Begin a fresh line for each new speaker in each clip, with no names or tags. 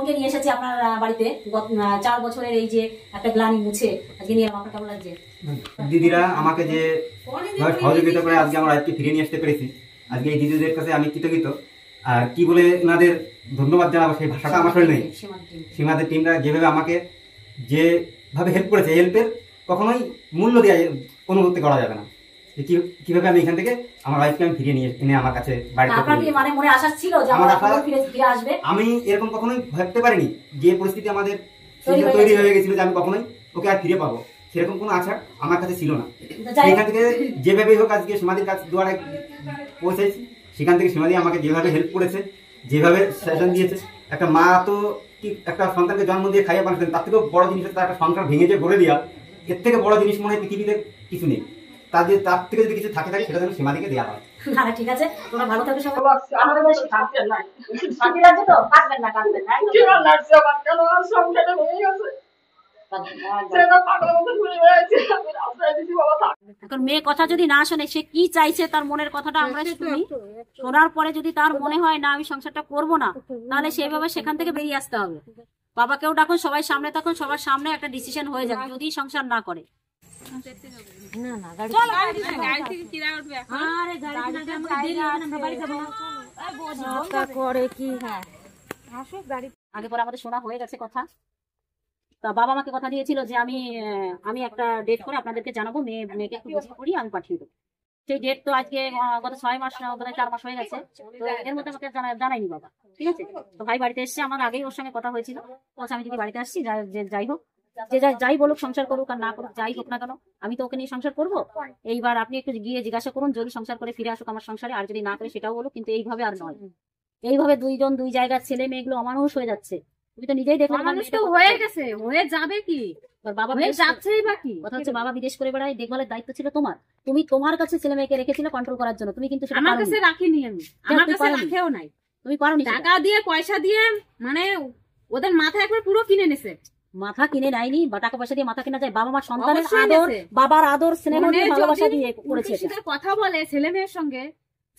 বোনকে নিয়ে এসেছি আপনার বাড়িতে 4 বছরের এই যে একটা গ্লানি মুছে আজকে নিয়ে আপনার কেমন লাগছে?
দিদিরা আমাকে যে সহযোগিতা করে আজকে আমরা আজকে ফিরে নিয়ে আসতে পেরেছি, আজকে এই দিদিদের কাছে আমি কৃতজ্ঞ। আর কি বলে ওনাদের ধন্যবাদ জানাবো সেই ভাষাটা আমার শরীর নেই। সীমাদের টিমরা যেভাবে আমাকে যেভাবে হেল্প করেছে, হেল্পের কখনোই মূল্য দেওয়া অনুভূতি করা যাবে না। কিভাবে আমি এখান থেকে আমার লাইফকে আমি ফিরিয়ে নিয়ে এনে আমার কাছে
মানে মনে আশা ছিল যে
আমার
ফিরে আসবে।
আমি এরকম কখনোই ভাবতে পারিনি যে পরিস্থিতি আমাদের তৈরি হয়ে গেছিল যে আমি কখনোই ওকে আর ফিরে পাবো, সেরকম কোনো আশা আমার কাছে ছিল না। সেখান থেকে যেভাবেই হোক আজকে সীমাদির কাছে দুয়ারে পৌঁছেছি, সেখান থেকে সীমাদি আমাকে যেভাবে হেল্প করেছে, যেভাবে সেশন দিয়েছে। একটা মা তো একটা সন্তানকে জন্ম দিয়ে খাইয়ে পাঠাতেন, তার থেকেও বড় জিনিস হচ্ছে তার একটা সংসার ভেঙে যে গড়ে দেওয়া। এর থেকে বড় জিনিস মনে হয় পৃথিবীতে কিছু নেই। তার থেকে যদি কিছু থাকে সেটা যেন সীমাদিকে দেওয়া হয়।
ঠিক আছে, তোমরা ভালো থাকবে সবাই। আমাদের বেশ শান্তি লাগছে তো, কাটবেন না কি ভালো লাগছে আমার, কেন আর সংসারটা ভেঙে গেছে। এখন মেয়ে কথা যদি না শোনে, সে কি চাইছে তার মনের কথাটা আমরা শুনি। শোনার পরে যদি তার মনে হয় না আমি সংসারটা করবো না, তাহলে সেইভাবে সেখান থেকে বেরিয়ে আসতে হবে। বাবাকেও ডাকুন, সবাই সামনে থাকুন, সবার সামনে একটা ডিসিশন হয়ে যাবে যদি সংসার না করে। আগে পরে আমাদের শোনা হয়ে গেছে কথা। তা বাবা আমাকে কথা দিয়েছিল যে আমি একটা ডেট করে আপনাদেরকে জানাবো, মেয়েকে একটু বুঝিয়ে করি আমি পাঠিয়ে দেবো। সেই ডেট তো আজকে গত 6 মাস, বোধহয় 4 মাস হয়ে গেছে। তো এর মধ্যে আমাকে জানাইনি বাবা। ঠিক আছে, তো ভাই বাড়িতে এসছে, আমার আগেই ওর সঙ্গে কথা হয়েছিল। আমি যদি বাড়িতে আসছি, যাই হোক, যে যাই বলুক, সংসার করুক আর না করুক, যাই হোক না কেন, আমি তো ওকে নিয়ে সংসার করবো। এইবার আপনি একটু গিয়ে জিজ্ঞাসা করুন যদি সংসার করে ফিরে আসুক আমার সংসারে, আর যদি না করে সেটাও বলুক, কিন্তু এইভাবে আর নয়। এইভাবে দুইজন দুই জায়গার ছেলে মেয়েগুলো অমানুষ হয়ে যাচ্ছে। তুমি তো নিজেই দেখো
হয়ে গেছে, হয়ে যাবে কি,
বাবা যাচ্ছেই বা কি কথা হচ্ছে। বাবা বিদেশ করে বেড়ায়, দেখভালের দায়িত্ব ছিল তোমার। তুমি তোমার কাছে ছেলে মেয়েকে রেখেছিলে কন্ট্রোল করার জন্য, তুমি কিন্তু
আমার কাছে রাখিনি, আমি আমার কাছে রাখেও নাই।
তুমি পারোনি,
টাকা দিয়ে পয়সা দিয়ে মানে ওদের মাথা একবার পুরো কিনে নিছে।
মাথা কিনে নেয়নি, বা টাকা পয়সা দিয়ে মাথা কিনা যায়। বাবা মার সন্তানের আদর, বাবার আদর, স্নেহ দিয়ে ভালোবাসা দিয়ে করেছে।
কথা বলে ছেলে মেয়ের সঙ্গে,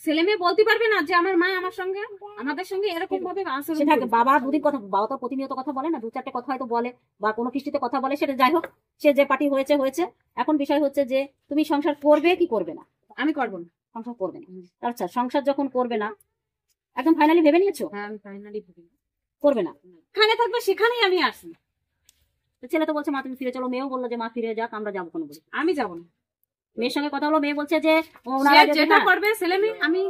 ছেলে মেয়ে বলতে পারবে না যে আমার মা আমার সঙ্গে, আমাদের সঙ্গে এরকম ভাবে
সেটাকে বাবা দুদিন কথা, বাবা তো প্রতিনিয়ত কথা বলে না, 2-4টে কথা হয়তো বলে, বা কোনো কিস্তিতে কথা বলে, সেটা যাই হোক, সে যে পার্টি হয়েছে। এখন বিষয় হচ্ছে যে তুমি সংসার করবে কি করবে না।
আমি করবো না,
সংসার করবে না। আচ্ছা, সংসার যখন করবে না, একদম ফাইনালি ভেবে নিয়েছো?
হ্যাঁ, আমি ফাইনালি
করবে না।
খানে থাকবে সেখানেই আমি আসি।
ছেলে তো বলছে মা তুমি ফিরে চলো, মেয়েও বললো যে মা ফিরে যাক, আমরা যাবো। কোনো বলি
আমি যাবো না।
মেয়ের সঙ্গে কথা হলো, মেয়ে বলছে যে
যেটা করবে ছেলে মেয়ে, আমি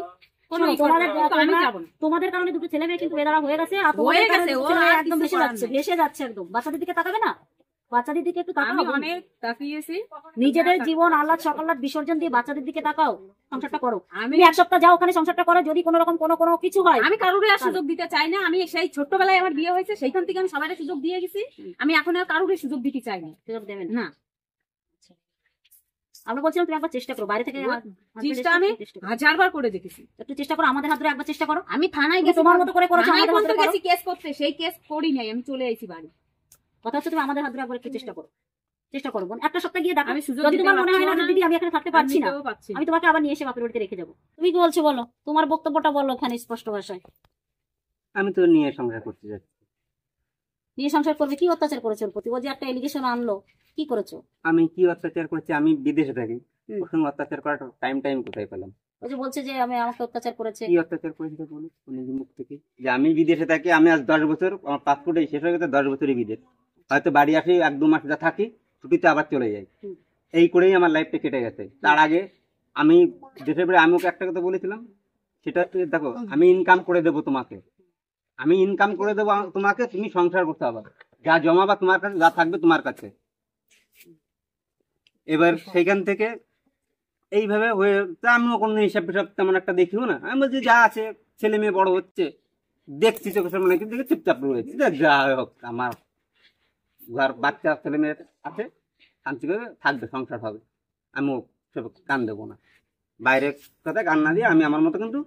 তোমাদের কারণে দুটো ছেলে মেয়ে কিন্তু বেদারা হয়ে গেছে, একদম ভেসে যাচ্ছে একদম। বাচ্চাদের দিকে তাকাবে না, বাচ্চাদের দিকে একটু তাকাও।
অনেক তাকিয়েছি,
নিজেদের জীবন আল্লাহ সকাল্লাহ বিসর্জন দিয়ে বাচ্চাদের দিকে তাকাও, সংসারটা করো। আমি 1 সপ্তাহ যাও ওখানে সংসারটা করো, যদি কোনো রকম কোনো কিছু হয়।
আমি কারোর আর সুযোগ দিতে চাই না। আমি সেই ছোট্টবেলায় আমার বিয়ে হয়েছে, সেইখান থেকে আমি সবাই সুযোগ দিয়ে গেছি। আমি এখন আর কারোর সুযোগ দিতে চাই না।
সুযোগ দেবেন
না।
আমরা বলছিলাম তুমি একবার চেষ্টা করো, বাইরে থেকে
চেষ্টা আমি 1000 বার করে দেখেছি।
একটু চেষ্টা করো, আমাদের হাত ধরে একবার চেষ্টা করো।
আমি থানায় গেছি,
তোমার মতো করে করেছো,
আমাদের হাত ধরে গেছি কেস করতে, সেই কেস করি নাই, আমি চলে আইছি বাড়ি।
কথা হচ্ছে তুমি আমাদের হাত ধরে একবার একটু চেষ্টা করো, বোন। একটা সপ্তাহ গিয়ে দেখো, যদি তোমার মনে হয় না দিদি আমি এখানে থাকতে পারছি না, আমি তোমাকে আবার নিয়ে এসে বাপের বাড়িতে রেখে যাবো। তুমি কি বলছো বলো, তোমার বক্তব্যটা বলো ওখানে স্পষ্ট ভাষায়।
আমি তো নিয়ে সংসার করতে যাচ্ছি।
নিয়ে সংসার করবে? কি অত্যাচার করেছো ওর প্রতি? ও যে একটা এলিগেশন আনলো, কি করেছো?
আমি কি অত্যাচার করেছি? আমি বিদেশে থাকি, ওর সঙ্গে অত্যাচার করার টাইম কোথায় পেলাম?
ওই যে বলছে যে আমাকে অত্যাচার করেছে।
কি অত্যাচার করেছে বলুন নিজের মুখ থেকে। যে আমি বিদেশে থাকি, আমি আজ 10 বছর, আমার পাসপোর্টে শেষ হয়ে গেছে, 10 বছরই বিদেশ। হয়তো বাড়ি আসি 1-2 মাস যা থাকি, ছুটিতে আবার চলে যাই। এই করেই আমার লাইফটা কেটে গেছে। তার আগে আমি দেশের বাড়ি, আমি ওকে একটা কথা বলেছিলাম, সেটা হচ্ছে দেখো আমি ইনকাম করে দেবো তোমাকে, তুমি সংসার করতে হবে, যা জমাবা তোমার কাছে, যা থাকবে তোমার কাছে। এবার সেখান থেকে এইভাবে হয়ে আমিও কোনো হিসাব ফিসাব তেমন একটা দেখিও না। আমি বলছি যা আছে, ছেলে মেয়ে বড় হচ্ছে, দেখছি চোখের সামনে, কিন্তু চুপচাপ রয়েছে। যা হোক, আমার ঘর বাচ্চা ছেলে মেয়ে আছে, শান্তি করে থাকবে, সংসার হবে, আমিও সব কান দেবো না। বাইরে কথা কান না দিয়ে আমি আমার মতো কিন্তু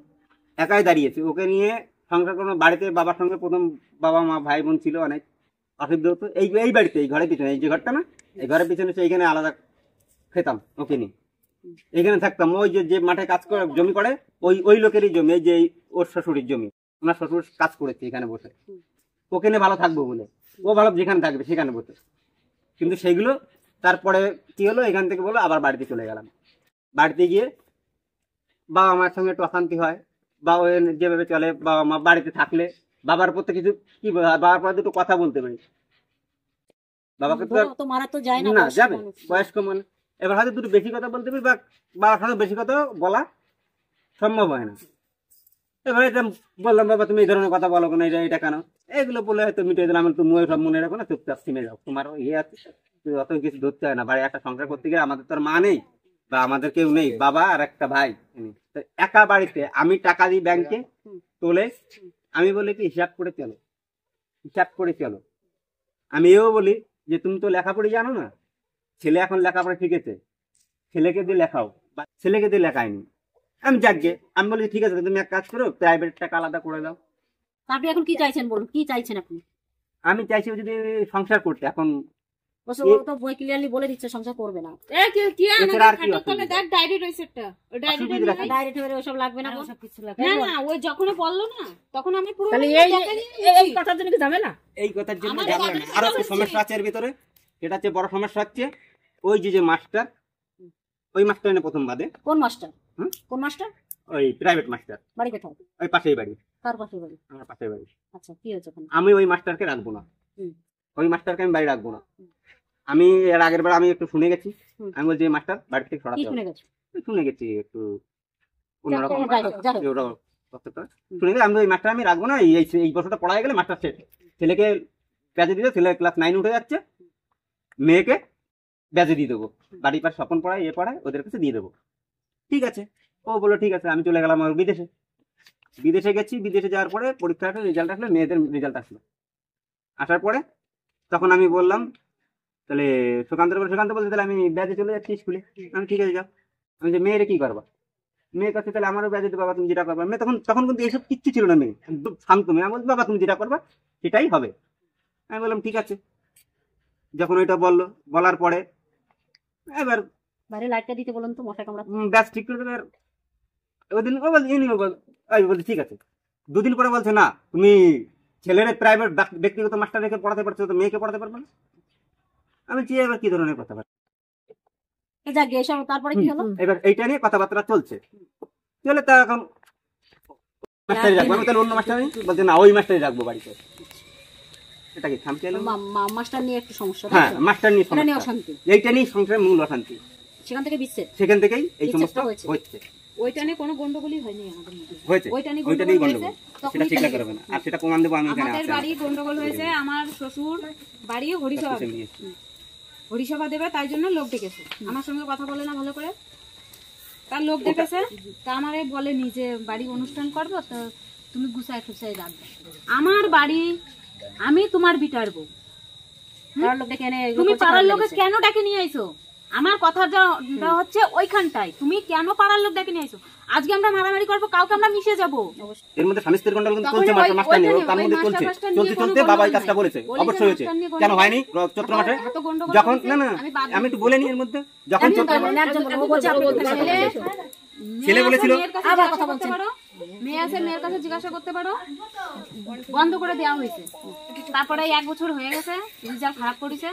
একাই দাঁড়িয়েছি। ওকে নিয়ে সংসার কোনো বাড়িতে বাবার সঙ্গে প্রথম বাবা মা ভাই বোন ছিল, অনেক অসুবিধা হতো। এই বাড়িতে, এই ঘরের পিছনে, এই যে ঘরটা না, এই ঘরের পিছনে এইখানে আলাদা খেতাম ওকে নিয়ে, এখানে থাকতাম। ওই যে মাঠে কাজ করে জমি করে, ওই লোকেরই জমি, এই যে ওর শ্বশুরের জমি, ওনার শ্বশুর কাজ করেছে এখানে বসে। ওকে নিয়ে ভালো থাকবো বলে, ও ভালো যেখানে থাকবে সেখানে বসে। কিন্তু সেইগুলো তারপরে কি হলো, এখান থেকে বলো আবার বাড়িতে চলে গেলাম। বাড়িতে গিয়ে বাবা মার সঙ্গে একটু অশান্তি হয়, বা ওই যেভাবে চলে বাবা মা বাড়িতে থাকলে বাবার প্রতি কিছু কি বাবার পরে দুটো কথা বলতে পারি। বাবাকে তো
ধরো, তো মারা তো যায় না,
না
বয়স্ক
যাবে,
মানুষ।
বয়স্ক মানুষ, এবার হয়তো দুটো বেশি কথা বলতে পারি, বা বাবার সাথে বেশি কথা বলা সম্ভব হয় না। এবার এটা বললাম, বাবা তুমি এই ধরনের কথা বলো কেন, এটা কেন, এগুলো বলে হয়তো মিটিয়ে দিলাম। তো সব মনে রাখো না, চুপচাপ থেমে যাও, তোমার ইয়ে আছে, অত কিছু ধরতে হয় না। বাড়ি একটা সংসার করতে গেলে আমাদের তো আর মা নেই বা আমাদের কেউ নেই, বাবা আর একটা ভাই। তো একা বাড়িতে আমি টাকা দিই ব্যাংকে তোলে, আমি বলি কি হিসাব করে চলো, হিসাব করে চলো। আমি এও বলি যে তুমি তো লেখাপড়ি জানো না, ছেলে এখন লেখাপড়া শিখেছে, ছেলেকে দিয়ে লেখাও, বা ছেলেকে দিয়ে লেখায়নি। আমি যাকে আমি বলি ঠিক আছে, তুমি এক কাজ করো, প্রাইভেট টাকা আলাদা করে দাও।
আপনি এখন কি চাইছেন বলুন, কি চাইছেন আপনি?
আমি চাইছি ও যদি সংসার করতে, এখন
ও তো বই ক্লিয়ারলি বলে দিচ্ছে সংসার করবে না।
এছাড়া আর কি অসুবিধা?
দেখ ডায়েরি রয়েছে একটা, ওই ডায়েরিটা
অসুবিধা
নিয়ে
কি?
ডাইরেক্ট হয়ে ওসব লাগবে না, সব কিছু লাগবে
না না, ওই যখন বললো না তখন আমি পুরো
এই কথার জন্য কি যাবে না?
এই কথার জন্য
আমাদের
ঝামেলা না।
বাড়িতে
আরো
সবাই
একটা সমস্যা আছে এর ভিতরে, এটা হচ্ছে বড় সমস্যা হচ্ছে ওই যে মাস্টার, ওই মাস্টার এনে প্রথম বাদে,
কোন মাস্টার?
হুম?
কোন মাস্টার?
ওই প্রাইভেট মাস্টার,
বাড়ি কোথায়?
ওই পাশেই বাড়ি,
কার পাশে বাড়ি?
আমার পাশের বাড়ি।
আচ্ছা, কি হয়েছে ওখানে?
আমি ওই মাস্টারকে রাখবো না,
হুম।
ওই মাস্টারকে আমি বাড়ি রাখবো না। আমি এর আগের বার আমি একটু শুনে গেছি,
হুম।
আমি বলছি এই মাস্টার বাড়ি থেকে
কি
সরাতে হবে।
শুনে গেছো?
শুনে গেছি একটু অন্যরকম,
যাই হোক, যাই হোক।
ওরা কতটা শুনে গেলে, আমি ওই মাস্টার আমি রাখবো না। এই বছরটা পড়া গেলে মাস্টার শেষ, ছেলেকে ব্যাজে দিতে, ছেলে ক্লাস 9 উঠে যাচ্ছে, মেয়েকে ব্যাজে দিয়ে দেবো, বাড়ির পাশে স্বপন পড়ায় এ পড়ায়, ওদের কাছে দিয়ে দেবো। ঠিক আছে, ও বললো ঠিক আছে। আমি চলে গেলাম বিদেশে। বিদেশে গেছি, বিদেশে যাওয়ার পরে পরীক্ষা রেজাল্ট আসলো, মেয়েদের রেজাল্ট আসলো। আসার পরে তখন আমি বললাম তাহলে সুকান্ত বলছে তাহলে আমি ব্যাজে চলে যাচ্ছি স্কুলে। আমি ঠিক আছে যাও। আমি যে মেয়েরে কি করবা, মেয়ের কাছে তাহলে আমারও ব্যাজে দিতে, বাবা তুমি যেটা করবা। মেয়ে তখন কিন্তু এইসব কিচ্ছু ছিল না, মেয়ে একদম শান্ত মেয়ে। আমি বলছি বাবা তুমি যেটা করবা সেটাই হবে। আমি বললাম ঠিক আছে। যখন ওইটা বললো, বলার পরে এবার
বাইরে লাইটটা দিতে বলুন তো, মশা কামড়া।
ব্যাস ঠিক করে দেবে। আর ওই দিন ও বলছি ঠিক আছে। 2 দিন পরে বলছে না তুমি ছেলের প্রাইভেট ব্যক্তিগত মাস্টার রেখে পড়াতে পারছো, তো মেয়েকে পড়াতে পারবে না। আমি চেয়ে এবার কি ধরনের কথাবার্তা,
যাক গে, এসব তারপরে কি হলো?
এবার এইটা নিয়ে কথাবার্তা চলছে। চলে তা এখন মাস্টারই রাখবো, আমি তাহলে অন্য মাস্টার নেই, বলছে না ওই মাস্টারই রাখবো বাড়িতে। এটা কি থামতে এলো?
মাস্টার নিয়ে একটু সমস্যা,
হ্যাঁ, মাস্টার নিয়ে
এটা নিয়ে
সমস্যা,
অশান্তি,
এইটা নিয়ে সংসারের মূল অশান্তি।
সেখান থেকে বিচ্ছেদ।
সেখান থেকেই এই
বিচ্ছেদটা
সমস্যা
হয়েছে।
হচ্ছে।
ওইটা নিয়ে কোনো গন্ডগোলই হয়নি আমাদের মধ্যে।
হয়েছে
ওইটা নিয়ে
ওইটা নিয়ে
গন্ডগোল
গন্ডগোল,
হয়েছে,
সেটা
তখনই
চিন্তা
চলে
করবে না। আর সেটা প্রমাণ দেবো আমি এখানে
আমাদের
আসছি।
বাড়ি গন্ডগোল হয়েছে, আমার শ্বশুর বাড়ি হরিসভা দেবে। হরিসভা দেবে, তাই জন্য লোক ডেকেছে। আমার সঙ্গে কথা বলে না ভালো করে, তার লোক ডেকেছে। তা আমারে বলে নিজে বাড়ি অনুষ্ঠান করবো, তো তুমি গুছাই টুছাই রাখবে আমার বাড়ি, আমি তোমার বিটারবো।
পাড়ার লোক ডেকে এনে
তুমি পাড়ার লোকে কেন ডাকে নিয়ে আইছো? আমার কথাটা হচ্ছে ওইখানটায়, তুমি কেন পাড়ার লোক ডাকে নিয়ে আইছো? আজকে আমরা মারামারি করবো, কাউকে আমরা মিশে যাবো।
এর মধ্যে স্বামী স্ত্রীর গন্ডগোল কিন্তু
তখন
চলছে,
ওই-
মাস্টার নিয়ে,
ওইখানে
তার মধ্যে
ওই
চলছে
মাস্টার নিয়ে কোনো
চলতে বাবা এই
গন্ডগোল
কাজটা
নাই।
বলেছে,
বলি যে
অবশ্যই হয়েছে।
মাস্টার নিয়ে
কেন
গন্ডগোল
হয়নি চৈত্র মাসে?
এত গন্ডগোল
যখন
হয়েছে,
না না
বাদ
আমি একটু বলে নি এর মধ্যে, যখন চৈত্র ছেলে বলেছিল,
আবার কথা বলতে পারো, মেয়ে আছে মেয়ের কাছে জিজ্ঞাসা করতে পারো, বন্ধ করে দেওয়া হয়েছে। তারপরে 1 বছর হয়ে গেছে, রেজাল্ট খারাপ করেছে।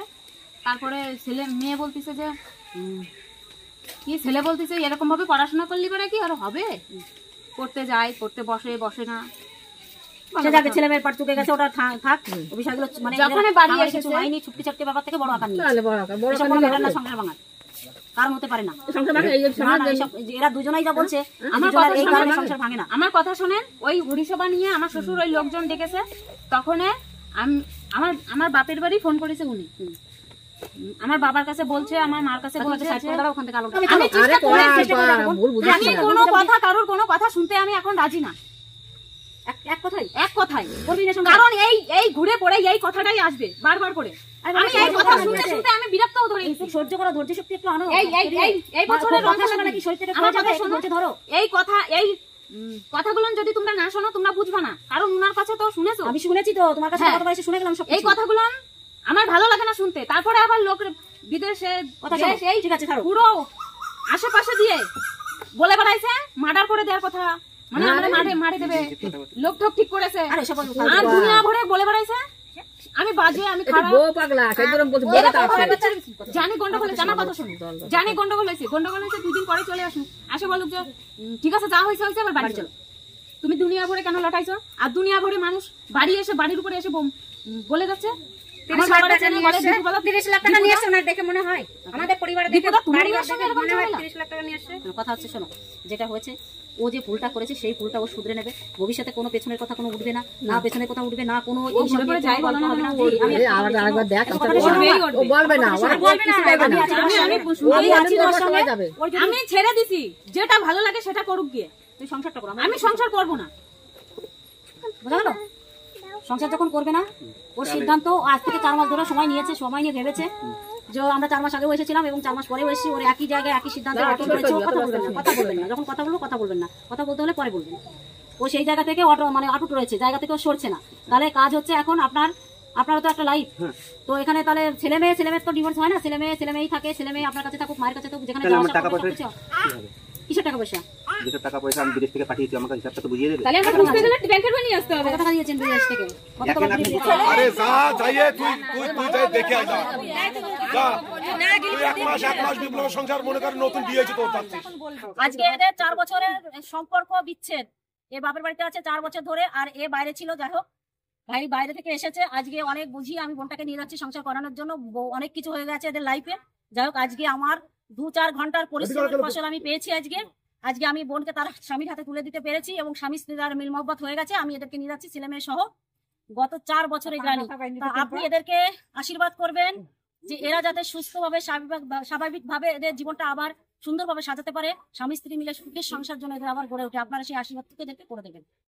তারপরে মেয়ে বলতেছে যে কি, ছেলে বলতেছে এরকম ভাবে পড়াশোনা করলে পরে কি আর হবে? পড়তে যায়, পড়তে বসে না।
ছেলে মেয়ের পাট চুকে গেছে, ওটা থাক। ওই বিষয়গুলো মানে
যখন বাড়ি
আমার
এসেছে,
কিছু হয়নি, চুপটি চাপটি ব্যাপার থেকে বড় আকার নিয়ে এসব কোনো ব্যাপার না, সংসার ভাঙার কারণ হতে পারে না। না, না, এরা দুজনাই যা বলছে,
আমার
দুজনার
কথা
এই কারণে
শোনেন,
সংসার ভাঙে না।
আমার কথা শোনেন। ওই হরিসভা নিয়ে আমার শ্বশুর ওই লোকজন ডেকেছে, তখন আমার বাপের বাড়ি ফোন করেছে উনি। আমার বাবার কাছে বলছে, আমার মার কাছে বলছে,
ওখান থেকে আলো
আমি চেষ্টা করবো। আমি কোনো কথা, কারোর কোনো কথা শুনতে আমি এখন রাজি না।
এক কথাই
এক কথাই কারণ এই ঘুরে পড়ে এই কথাটাই আসবে বারবার করে। আমি এই কথা শুনতে শুনতে আমি বিরক্ত ধরে গেছি।
সহ্য করো, ধৈর্য শক্তি একটু আনো।
এই বছরের রমজান
নাকি শরীর থেকে
আমার
যাবে,
কথা
একটু
শোনো,
ধৈর্য ধরো।
এই কথা এই কথাগুলো যদি তোমরা না শোনো তোমরা বুঝবা না, কারণ উনার কাছে তো শুনেছো।
আমি শুনেছি তো, তোমার কাছে
হ্যাঁ।
কথা বলে শুনে গেলাম সব
এই কথাগুলো আমার ভালো লাগে না শুনতে। তারপরে আবার লোক বিদেশে
কথা
দেশ, এই
ঠিক আছে ছাড়ো।
পুরো আশেপাশে দিয়ে বলে বেড়াইছে মার্ডার করে দেওয়ার কথা, মানে আমরা মারে দেবে, লোক ঠোক ঠিক করেছে,
আর এসব
আর দুনিয়া ভরে বলে বেড়াইছে আমি বাজে, আমি খারাপ। জানি গন্ডগোল হয়েছে, আমার কথা শুনুন, জানি গন্ডগোল হয়েছে, 2 দিন পরে চলে আসুন, আসে বলুক যে ঠিক আছে যা হয়েছে হয়েছে, আবার বাড়ি চলো। তুমি দুনিয়া ভরে কেন লটাইছো? আর দুনিয়া ভরে মানুষ বাড়ি এসে বাড়ির উপরে এসে বলে যাচ্ছে
30 লাখ টাকা নিয়ে আসছে ওনার দেখে মনে হয়, আমাদের পরিবারে দেখে বাড়িঘর দেখে মনে হয় 30 লাখ টাকা নিয়ে আসছে।
কথা হচ্ছে, শোনো, যেটা হয়েছে ও যে ভুলটা করেছে সেই ভুলটা ও শুধরে নেবে, ভবিষ্যতে কোনো পেছনের কথা কোনো উঠবে না, না পেছনের কথা উঠবে না, কোনো এই সব
করে যাই বলো না,
হবে না।
আরেকবার দেখ
বলবে না,
আমি আছি ওর সঙ্গে।
আমি ছেড়ে দিছি, যেটা ভালো লাগে সেটা করুক গিয়ে,
তুই সংসারটা করো,
আমি সংসার করবো না।
বুঝা গেল? সংসার যখন করবে না, ওর সিদ্ধান্ত আজ থেকে 4 মাস ধরে সময় নিয়েছে, সময় নিয়ে ভেবেছে যে আমরা 4 মাস আগেও এসেছিলাম এবং 4 মাস পরেও এসেছি, ওর একই জায়গায় একই সিদ্ধান্ত একই করেছে। ও কথা বলবেন না, যখন কথা বলবো কথা বলবেন না, কথা বলতে হলে পরে বলবেন। ও সেই জায়গা থেকে অটুট রয়েছে, জায়গা থেকে ও সরছে না। তাহলে কাজ হচ্ছে এখন আপনারও তো একটা লাইফ, তো এখানে তাহলে ছেলে মেয়ের তো ডিভোর্স হয় না, ছেলে মেয়েই থাকে, ছেলে মেয়ে আপনার কাছে থাকুক, মায়ের কাছে থাকুক, যেখানে
তাহলে
যাওয়া
আমার
আসা
টাকা
করবে
পয়সা
সবকিছু। কিসের টাকা পয়সা?
যেসব টাকা পয়সা আমি বিদেশ থেকে পাঠিয়েছি আমাকে হিসাবটা তো বুঝিয়ে দেবে।
তাহলে আমরা বুঝতে গেলে ব্যাংকের বই নিয়ে আসতে হবে।
কত টাকা দিয়েছেন বিদেশ থেকে? কত
1
টাকা
লাখ
দিয়েছেন?
আরে যা যাইয়ে তুই যাই দেখে আয় যা যা। তুই এক মাস বিপ্লবের সংসার মনে কর নতুন বিয়ে হয়েছে তোর যাচ্ছিস।
আজকে এদের 4 বছরের সম্পর্ক বিচ্ছেদ, এ বাপের বাড়িতে আছে 4 বছর ধরে, আর এ বাইরে ছিল। যাই হোক, ভাই বাইরে থেকে এসেছে, আজকে অনেক বুঝিয়ে আমি বোনটাকে নিয়ে যাচ্ছি সংসার করানোর জন্য। অনেক কিছু হয়ে গেছে এদের লাইফে। যাই হোক, আজকে আমার 2-4 ঘন্টার পরিশ্রমের ফসল আমি পেয়েছি। আজকে আমি বোনকে তার স্বামীর হাতে তুলে দিতে পেরেছি এবং স্বামী স্ত্রীর মিল মহব্বত হয়ে গেছে। আমি এদেরকে নিয়ে যাচ্ছি ছেলে মেয়ে সহ, গত 4 বছরের গ্রানি। আপনি এদেরকে আশীর্বাদ করবেন যে এরা যাতে সুস্থভাবে স্বাভাবিকভাবে এদের জীবনটা আবার সুন্দরভাবে সাজাতে পারে, স্বামী স্ত্রী মিলে সুখের সংসার জন্য এদের আবার গড়ে ওঠে। আপনারা সেই আশীর্বাদটুকু এদেরকে করে দেবেন।